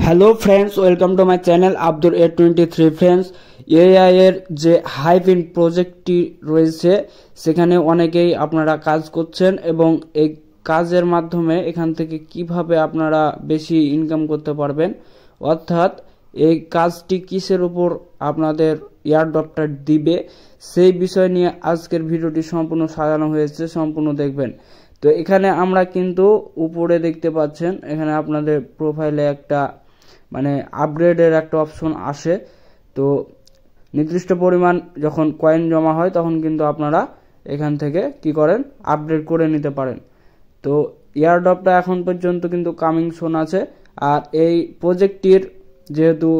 Hello friends, welcome to my channel Abdul A23। Friends, AI এর যে হাইভিন প্রজেক্টটি রয়েছে সেখানে অনেকেই আপনারা কাজ করছেন এবং এই কাজের মাধ্যমে এখান থেকে কিভাবে আপনারা বেশি ইনকাম করতে পারবেন, অর্থাৎ এই কাজটি কিসের উপর আপনাদের এয়ারড্রপটা দিবে সেই বিষয় নিয়ে আজকের ভিডিওটি সম্পূর্ণ সাজানো হয়েছে, সম্পূর্ণ দেখবেন। তো এখানে আমরা কিন্তু উপরে দেখতে পাচ্ছেন, এখানে আপনাদের প্রোফাইলে একটা আপগ্রেডের একটা অপশন আসে। তো নির্দিষ্ট পরিমাণ যখন কয়েন জমা হয় তখন কিন্তু আপনারা এখান থেকে কি করেন, আপগ্রেড করে নিতে পারেন। তো এয়ারড্রপটা এখন পর্যন্ত কিন্তু কামিং সুন আছে। আর এই প্রজেক্টটির যেহেতু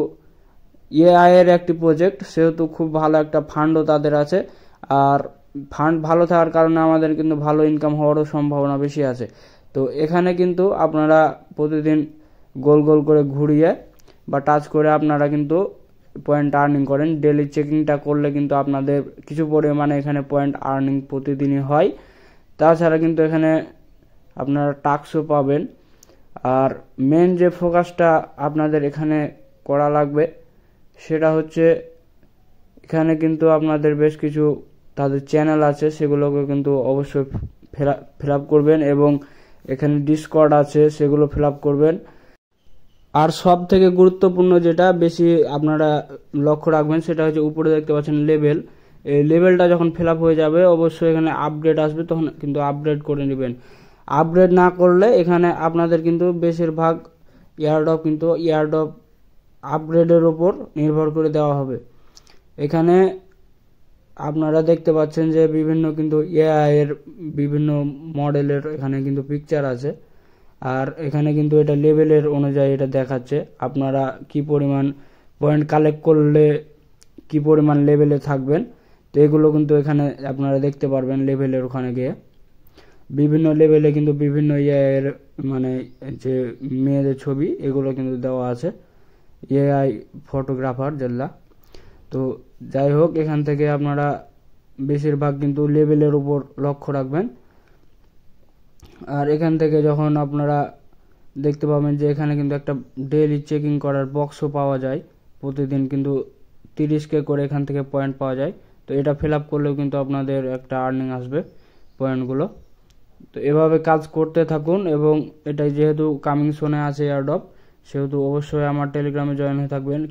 এআই এর একটি প্রজেক্ট, সেহেতু খুব ভালো একটা ফান্ডও তাদের আছে। আর ফান্ড ভালো থাকার কারণে আমাদের কিন্তু ভালো ইনকাম হওয়ারও সম্ভাবনা বেশি আছে। তো এখানে কিন্তু আপনারা প্রতিদিন গোল গোল করে ঘুরিয়ে বা টাচ করে আপনারা কিন্তু পয়েন্ট আর্নিং করেন। ডেলি চেকিংটা করলে কিন্তু আপনাদের কিছু পরিমাণে এখানে পয়েন্ট আর্নিং প্রতিদিনই হয়। তাছাড়া কিন্তু এখানে আপনারা টাস্কও পাবেন। আর মেন যে ফোকাসটা আপনাদের এখানে করা লাগবে সেটা হচ্ছে, এখানে কিন্তু আপনাদের বেশ কিছু তাদের চ্যানেল আছে, সেগুলোকে কিন্তু অবশ্যই ফিল আপ করবেন এবং এখানে ডিসকর্ড আছে সেগুলো ফিল আপ করবেন। আর সব থেকে গুরুত্বপূর্ণ যেটা বেশি আপনারা লক্ষ্য রাখবেন সেটা হচ্ছে উপরে দেখতে পাচ্ছেন লেভেল। এই লেভেলটা যখন ফিল আপ হয়ে যাবে অবশ্যই এখানে আপডেট আসবে, তখন কিন্তু আপডেট করে নেবেন। আপডেট না করলে এখানে আপনাদের কিন্তু বেশিরভাগ এয়ারড্রপ আপগ্রেডের ওপর নির্ভর করে দেওয়া হবে। এখানে আপনারা দেখতে পাচ্ছেন যে বিভিন্ন কিন্তু এআই এর বিভিন্ন মডেলের এখানে কিন্তু পিকচার আছে। আর এখানে কিন্তু এটা লেভেলের অনুযায়ী এটা দেখাচ্ছে আপনারা কি পরিমাণ পয়েন্ট কালেক্ট করলে কি পরিমাণ লেভেলে থাকবেন। তো এগুলো কিন্তু এখানে আপনারা দেখতে পারবেন লেভেলের ওখানে গিয়ে। বিভিন্ন লেভেলে কিন্তু বিভিন্ন এর যে মেয়েদের ছবি এগুলো কিন্তু দেওয়া আছে, এআই ফটোগ্রাফার যেগুলা। তো যাই হোক, এখান থেকে আপনারা বেশিরভাগ কিন্তু লেভেলের উপর লক্ষ্য রাখবেন। আর এখান থেকে যখন আপনারা দেখতে পাবেন যে এখানে কিন্তু একটা ডেইলি চেকিং করার বক্সও পাওয়া যায়, প্রতিদিন কিন্তু 30K করে এখান থেকে পয়েন্ট পাওয়া যায়। তো এটা ফিল আপ করলেও কিন্তু আপনাদের একটা আর্নিং আসবে পয়েন্টগুলো। তো এভাবে কাজ করতে থাকুন এবং এটাই যেহেতু কামিং সুনে আছে এয়ারড্রপ, সেহেতু অবশ্যই আমার টেলিগ্রামে জয়েন হয়ে থাকবেন।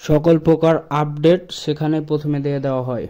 সকল প্রকার আপডেট সেখানে প্রথমে দিয়ে দেওয়া হয়।